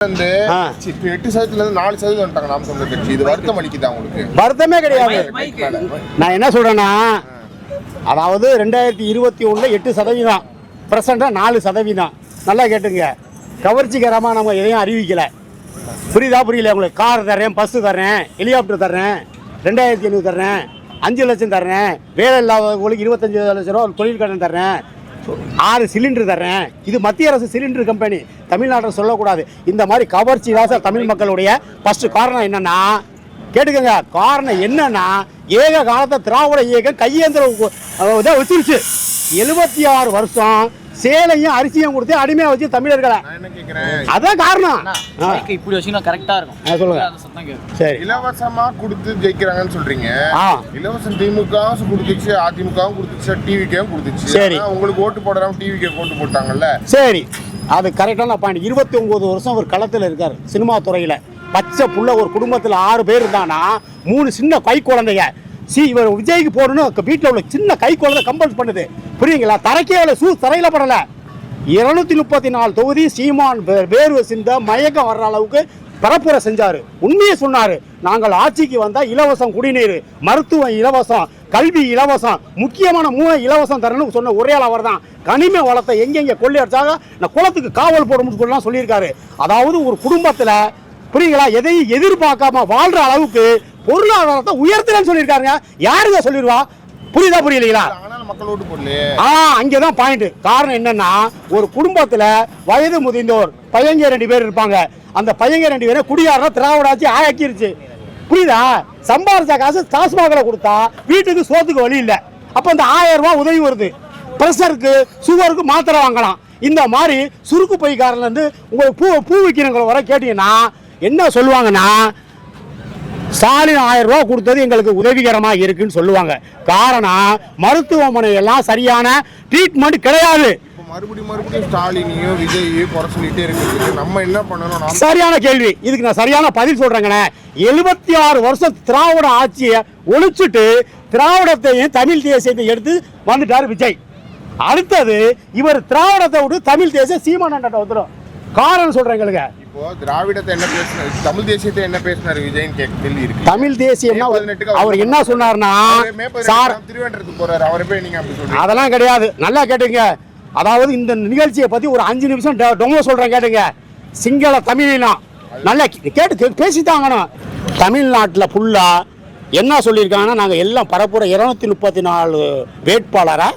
வருத்தமே கிடையாது. நான் என்ன சொல்றேன்னா, அதாவது 2021 8%, பிரசண்டா 4%. நல்லா கேட்டுங்க. கவர்ச்சிகரமா நம்ம எதையும் அறிவிக்கல. புரியுதா புரியல உங்களுக்கு? கார் தரேன், பஸ் தரேன், ஹெலிகாப்டர் தரேன், 2500 தரேன், 5 லட்சம் தரேன், வேலை இல்லாதவங்களுக்கு 25 லட்சம் ரூபா தொழில் கடன் தரேன், 6 சிலிண்டர் தர்றேன். இது மத்திய அரசு சிலிண்டர் கம்பெனி, தமிழ்நாட்டில் சொல்லக்கூடாது. இந்த மாதிரி கவர்ச்சி தான் சார் தமிழ் மக்களுடைய ஃபர்ஸ்ட் காரணம். என்னன்னா கேட்டுக்கங்க, காரணம் என்னன்னா ஏக காலத்தை திராவிட இயக்கம் கையேந்திர வச்சிருச்சு. 76 வருஷம் சேலையும் அரிசியும் கொடுத்து அடிமையா வச்சு தமிழர்களை. அதான் காரணம். இப்படி வச்சீங்கன்னா கரெக்டா இருக்கும். சொல்லுங்க. சரி, இலவசமா கொடுத்து ஜெயிக்கிறாங்கன்னு சொல்றீங்க. இலவசம் திமுகவும் கொடுத்துச்சு, அதிமுகவும் கொடுத்துச்சு, டிவிக்கும் கொடுத்துச்சு. சரி, உங்களுக்கு ஓட்டு போடுறாங்க, டிவிக்கு ஓட்டு போட்டாங்கல்ல. சரி, அது கரெக்டான பாயிண்ட். 29 வருஷம் ஒரு களத்தில் இருக்காரு சினிமா துறையில. பச்சை புள்ள ஒரு குடும்பத்தில் 6 பேர் இருந்தானா 3 சின்ன கை குழந்தைங்க. இவர் விஜய்க்கு போடணும், வீட்டில் உள்ள சின்ன கை குழந்தை கம்பல்ஸ் பண்ணுது. புரியுங்களா? தரைக்கே தரையில படல. 234 தொகுதி சீமான் வேர்வை சிந்த மயக்கம் வர்ற அளவுக்கு பரப்புரை செஞ்சாரு. உண்மையை சொன்னாரு. நாங்கள் ஆட்சிக்கு வந்தா இலவசம் குடிநீர், மருத்துவம் இலவசம், கல்வி இலவசம், முக்கியமான 3 இலவசம் தரணும்னு சொன்ன ஒரே அவர் தான். கனிம வளத்தை எங்கெங்க கொள்ளையடிச்சாங்க நான் குளத்துக்கு காவல் போடணும்னு சொல்லியிருக்காரு. அதாவது ஒரு குடும்பத்தில் புரியுங்களா எதையும் எதிர்பார்க்காம வாழ்ற அளவுக்கு பொருளாதாரத்தை உயர்த்துறேன்னு சொல்லியிருக்காருங்க. யாருங்க சொல்லிடுவா? புரியுதா புரியலீங்களா? அங்கேதான் பாயிண்ட். காரணம் என்னன்னா, ஒரு குடும்பத்துல வயது முதிர்ந்தோர் பையங்க 2 பேர் இருப்பாங்க. அந்த பையங்க 2 பேரும் குடியாரா திராவிட ஆட்சி ஆக்கிருச்சு. புரியுதா? சம்பாரிச்ச காசு டாஸ்மாகில் கொடுத்தா வீட்டுக்கு சோத்துக்கு வழி இல்லை. அப்ப அந்த 1000 ரூபாய் உதவி வருது. பிரஷருக்கு சுகருக்கு மாத்திரை வாங்கலாம். இந்த மாதிரி சுருக்கு பைக்காரன்ல இருந்து உங்களுக்கு பூ விற்கிறவங்க வர கேட்டீங்கன்னா என்ன சொல்லுவாங்கன்னா, ஸ்டாலின் 1000 ரூபா கொடுத்தது எங்களுக்கு உதவிகரமா இருக்குன்னு சொல்லுவாங்க. காரணம் மருத்துவமனை எல்லாம் சரியான ட்ரீட்மெண்ட் கிடையாது. மறுபடியும் ஸ்டாலினையும் விஜயையும் குறை சொல்லிட்டே இருக்கு. நம்ம என்ன பண்ணணும்? சரியான கேள்வி. இதுக்கு நான் சரியான பதில் சொல்றேங்கண்ணே. 76 வருஷம் திராவிட ஆட்சியை ஒழிச்சுட்டு திராவிடத்தையும் தமிழ் தேசியத்தை எடுத்து வந்துட்டாரு விஜய். அடுத்தது இவர் திராவிடத்தை விட்டு தமிழ் தேசியம் சீமான் வந்துடும். காரணம் சொல்றேங்களுக்கு. இப்போ திராவிடத்தை என்ன பேசினாரு, தமிழ் தேசியத்தை என்ன பேசினாரு விஜய்னு கேள்வி இருக்கு. தமிழ் தேசியம்னா அவர் என்ன சொன்னார்னா, சார் திருவேண்டத்துக்கு போறாரு, அவரை போய் நீங்க அப்படி சொல்றீங்க. அதெல்லாம் கிடையாது. நல்லா கேட்டுங்க. அதாவது இந்த நிகழ்ச்சியை பத்தி ஒரு 5 நிமிஷம் டொங்க சொல்றேன் கேட்டுங்க. சிங்கள தமிழினா நல்லா கேட்டு பேசித்தாங்கணும். தமிழ்நாட்டில் ஃபுல்லா என்ன சொல்லியிருக்காங்கன்னா, நாங்கள் எல்லாம் பரப்புற 234 வேட்பாளரா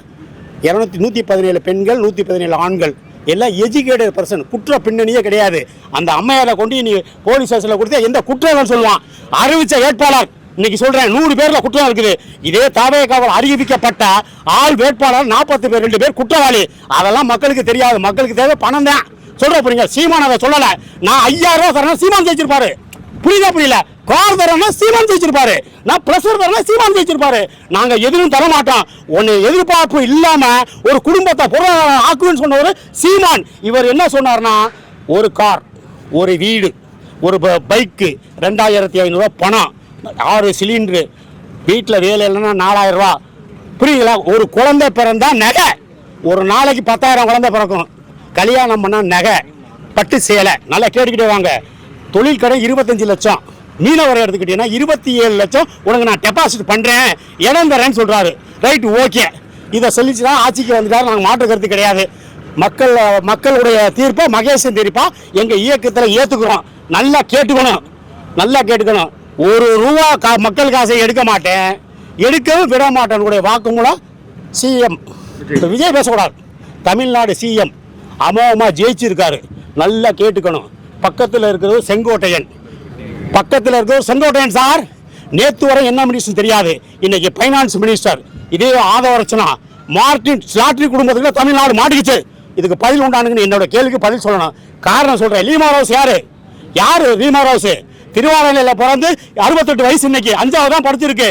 117 பெண்கள், 117 ஆண்கள், எல்லாம் எஜுகேட்டட் பர்சன், குற்ற பின்னணியே கிடையாது. அந்த அம்மையாரை கொண்டு நீ போலீஸ் ஸ்டேஷனில் கொடுத்தா எந்த குற்றம் சொல்லுவான். அறிவிச்ச வேட்பாளர் இன்னைக்கு சொல்றேன் 100 பேர்ல குற்றம் இருக்குது. இதே தாவேகாவால் அறிவிக்கப்பட்ட ஆள் வேட்பாளர் 40 பேர், 2 பேர் குற்றவாளி. அதெல்லாம் மக்களுக்கு தெரியாது. மக்களுக்கு தேவை பணம் தான். சொல்ற புரியுங்க. சீமான் அதை சொல்லல. நான் 5000 ரூபா தரேன், சீமான் ஜெயிச்சிருப்பாரு. புரியுதா புரியல? கார் தரேன்னா சீமான் ஜெயிச்சிருப்பாரு. நான் பிரஷர் தரேன்னா சீமான் ஜெயிச்சிருப்பாரு. நாங்க எதுவும் தர மாட்டோம். ஒன்னு எதிர்பார்ப்பு இல்லாம ஒரு குடும்பத்தை பொருளாதார ஆக்குன்னு சொன்னவர் சீமான். இவர் என்ன சொன்னார்னா, ஒரு கார், ஒரு வீடு, ஒரு பைக்கு, 2500 ரூபா பணம், 6 சிலிண்டரு, வீட்டில் வேலை இல்லைன்னா 4000 ரூபா. புரியுங்களா? ஒரு குழந்தை பிறந்தா நகை. ஒரு நாளைக்கு 10,000 குழந்தை பிறக்கும். கல்யாணம் பண்ணா நகை, பட்டு சேலை. நல்லா கேட்டுக்கிட்டே வாங்க. தொழில் கடை 25 லட்சம். மீனவரை எடுத்துக்கிட்டீங்கன்னா 27 லட்சம் உனக்கு நான் டெபாசிட் பண்றேன், இடம் தரேன்னு சொல்றாரு. Right, okay. இதை சொல்லிச்சுதான் ஆட்சிக்கு வந்துட்டாரு. நாங்கள் மாற்று கருத்து கிடையாது. மக்களுடைய தீர்ப்பை மகேசன் தீர்ப்பா எங்க இயக்கத்தில் ஏத்துக்கிறோம். நல்லா கேட்டுக்கணும். 1 ரூபா மக்கள் காசை எடுக்க மாட்டேன், எடுக்கவும் விட மாட்டேன். வாக்குமூலம் சிஎம் விஜய் பேசக்கூடாது. தமிழ்நாடு சிஎம் அமோகமா ஜெயிச்சிருக்காரு. நல்லா கேட்டுக்கணும். பக்கத்தில் இருக்கிறது செங்கோட்டையன். சார் நேற்று வரை என்ன மினிஸ்டர் தெரியாது. இன்னைக்கு பைனான்ஸ் மினிஸ்டர். இதே ஆதவரச்சனா மார்டின் ஸ்லாட்ரி குடும்பத்துக்கு தமிழ்நாடு மாட்டிக்கிச்சு. இதுக்கு பதில் உண்டானுங்கன்னு என்னோட கேள்விக்கு பதில் சொல்லணும். காரணம் சொல்றேன். லீமா ரோஸ் யாரு லீமா ரோஸ்? திருவாரூரில் பிறந்து 68 வயசு. இன்னைக்கு 5வது தான் படிச்சிருக்கு.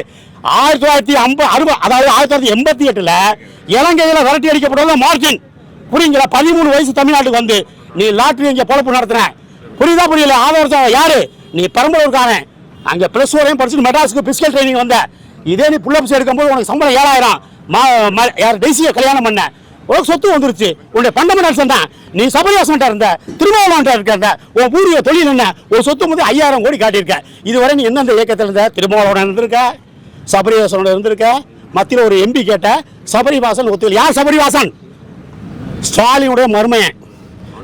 1988 இலங்கையில் விரட்டி அடிக்கப்பட்டது மார்டின். புரியுங்களா? 13 வயசு தமிழ்நாட்டுக்கு வந்து நீ லாட்ரி இங்கே பொழப்பு நடத்துன. புரியுதா புரியல? ஆதரவு யாரு? நீ பெரம்பலூர்காரன். அங்கே ப்ளஸ் வரையும் படிச்சுட்டு மெட்ராஸுக்கு பிசிக்கல் ட்ரைனிங் வந்த. இதே நீ புல்லப்ஸ் எடுக்கும்போது உனக்கு சம்பளம் 7000. யார் டெய்ஸியை கல்யாணம் பண்ண உனக்கு சொத்து வந்துருச்சு, உன்னுடைய பண்டமெண்டல்ஸ் என்ன, நீ சபரிவாசன்ட்ட இருந்த, திருமாவளவன்ட்ட இருக்க, உன் பூர்வீக தொழில் என்ன, ஒரு சொத்து வந்து 5000 கோடி காட்டியிருக்க. இதுவரை நீ எந்தெந்த இயக்கத்தில் இருந்த? திருமாவளவன் இருந்திருக்க, சபரிவாசனோட இருந்திருக்க, மத்தியில் ஒரு எம்பி கேட்ட, சபரிவாசன் ஒத்துக்கல. யார் சபரிவாசன்? ஸ்டாலினுடைய மருமையன்.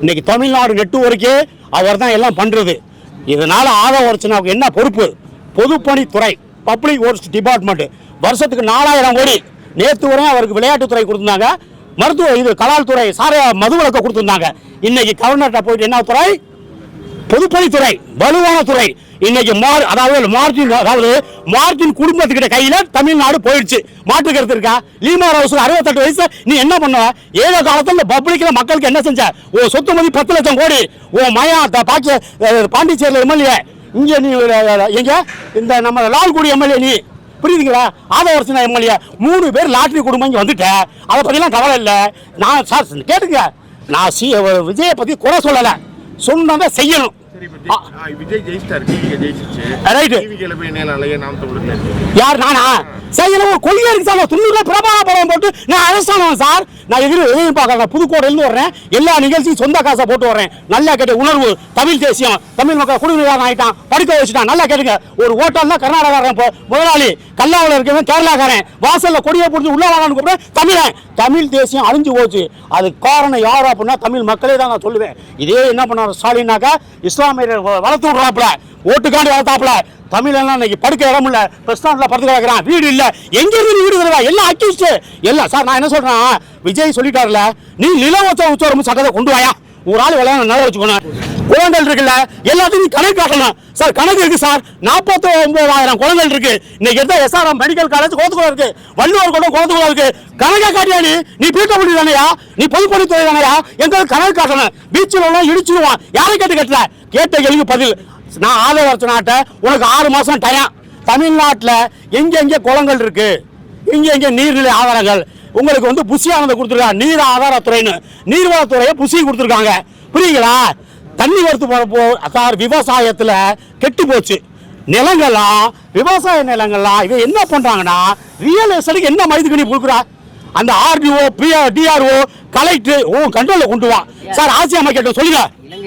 இன்னைக்கு தமிழ்நாடு நெட்வொர்க்கே அவர் தான் எல்லாம் பண்றது. இதனால ஆதவர்ச்சனாவுக்கு என்ன பொறுப்பு? பொதுப்பணித்துறை, பப்ளிக் ஒர்க்ஸ் டிபார்ட்மெண்ட் வருஷத்துக்கு 4000 கோடி. நேற்று வரை அவருக்கு விளையாட்டுத்துறை கொடுத்துருந்தாங்க, மருத்துவ இது கலால்துறை மதுவிலக்க கொடுத்துருந்தாங்க. இன்னைக்கு கவர்னர்கிட்ட போயிட்டு என்ன துறை? பொதுப்பணித்துறை, வலுவான துறை. இன்னைக்கு மார்டின் குடும்பத்துக்கிட்ட கையில தமிழ்நாடு போயிடுச்சு. மாற்று கருத்து இருக்கா? லீமா ரோஸ் 68 வயசு, நீ என்ன பண்ண? ஏழோ காலத்துல பப்ளிக்ல மக்களுக்கு என்ன செஞ்ச? ஓ சொத்து மதி 10 லட்சம் கோடி. ஓ மயா பாண்டிச்சேரியில் எம்எல்ஏ, இங்க நீ எங்க இந்த நம்ம லால்குடி எம்எல்ஏ, நீ புரியுதுங்களா? ஆதவர்ச்சனா எம்எல்ஏ 3 பேர் லாட்டரி குடும்பம் இங்க வந்துட்டேன். அதை பத்திலாம் கவலை இல்லை. நான் சார் கேட்டுங்க, நான் விஜயை பத்தி குறை சொல்லலை, சொன்னதை செய்யணும். விஜய் ஜெயிச்சிட்டாரு, டிவிகே ஜெயிச்சிச்சு. ரைட். டிவிகேல போய் என்ன நல்ல நாம் தமிழர்ல யார்? நானா? செய்யணும். ஒரு கொள்கை இருக்கு சார். துண்ணூறுல பிரபாகர படம் போட்டு நான் அரசாங்கம் சார். நான் எதையும் பார்க்கறேன். புதுக்கோட்டையிலிருந்து வர்றேன், எல்லா நிகழ்ச்சியும் சொந்த காசை போட்டு வர்றேன். நல்லா கேட்டு உணர்வு, தமிழ் தேசியம், தமிழ் மக்கள் குடிநீர் ஆகிட்டான், படிக்க வச்சுட்டான். நல்லா கேட்டுங்க. ஒரு ஹோட்டல்னா கர்நாடகாரன் முதலாளி, கல்லாவில் இருக்கவன் கேரளாக்காரன், வாசல்ல கொடியை பிடிச்சி உள்ள வாங்கன்னு கூப்பிட தமிழன். தமிழ் தேசியம் அழிஞ்சு போச்சு. அதுக்கு காரணம் யாரும் அப்படின்னா தமிழ் மக்களே தான் நான் சொல்லுவேன். இதே என்ன பண்ணார் ஸ்டாலின்னாக்கா, இஸ்லாமியர் வளர்த்து விடுறாப்புல, ஓட்டுக்காண்டி வளர்த்தாப்புல. தமிழெல்லாம் இன்னைக்கு படுக்க இடம் இல்ல, பஸ் ஸ்டாண்ட்ல படுத்து கிடக்குறான், வீடு இல்ல. எங்க இருந்து வீடு தருவா? எல்லாம் அக்யூஸ்ட் எல்லாம். சார் நான் என்ன சொல்றேன், விஜய் சொல்லிட்டாருல, நீ நிலவச்ச உச்சவரம் சட்டத்தை கொண்டு வாயா. ஒரு ஆள் விளையாட நல்லா வச்சுக்கணும். குழந்தைகள் இருக்குல்ல, எல்லாத்தையும் நீ கணக்கு காட்டணும். சார் கணக்கு இருக்கு சார். 49,000 குழந்தைகள் இருக்கு. இன்னைக்கு எடுத்த எஸ்ஆர்எம் மெடிக்கல் காலேஜ் கோத்துக்குள்ள இருக்கு, வள்ளுவர் கூட கோத்துக்குள்ள இருக்கு. கணக்கா காட்டியா? நீ பீட்டபடி தானையா? நீ பொதுப்பணித்துறை தானையா? எங்களுக்கு கணக்கு காட்டணும். பீச்சில் உள்ள இடிச்சிடுவான். யாரை கேட்டு கட்டல? கேட்ட கேள்விக்கு பதில். நான் ஆதவர்ச்சனாட்ட உனக்கு 6 மாசம் டயம். தமிழ்நாட்டில் எங்கெங்கே குளங்கள் இருக்கு, எங்கெங்கே நீர்நிலை ஆதாரங்கள், உங்களுக்கு வந்து புஷியானதை கொடுத்துருக்காங்க. நீர் ஆதாரத்துறைன்னு நீர்வளத்துறையை புஷி கொடுத்துருக்காங்க. புரியுங்களா? தண்ணி வரத்து சார் விவசாயத்தில் கெட்டு போச்சு நிலங்கள்லாம், விவசாய நிலங்கள்லாம். இவன் என்ன பண்றாங்கன்னா, ரியல் எஸ்டேட்டுக்கு என்ன மைதுக்கு நீ கொடுக்குறா? அந்த ஆர்டிஓ, டிஆர்ஓ, கலெக்டர் கண்ட்ரோல்ல கொண்டு வா சார். ஆட்சி அமைக்கட்டும் சொல்லுங்க.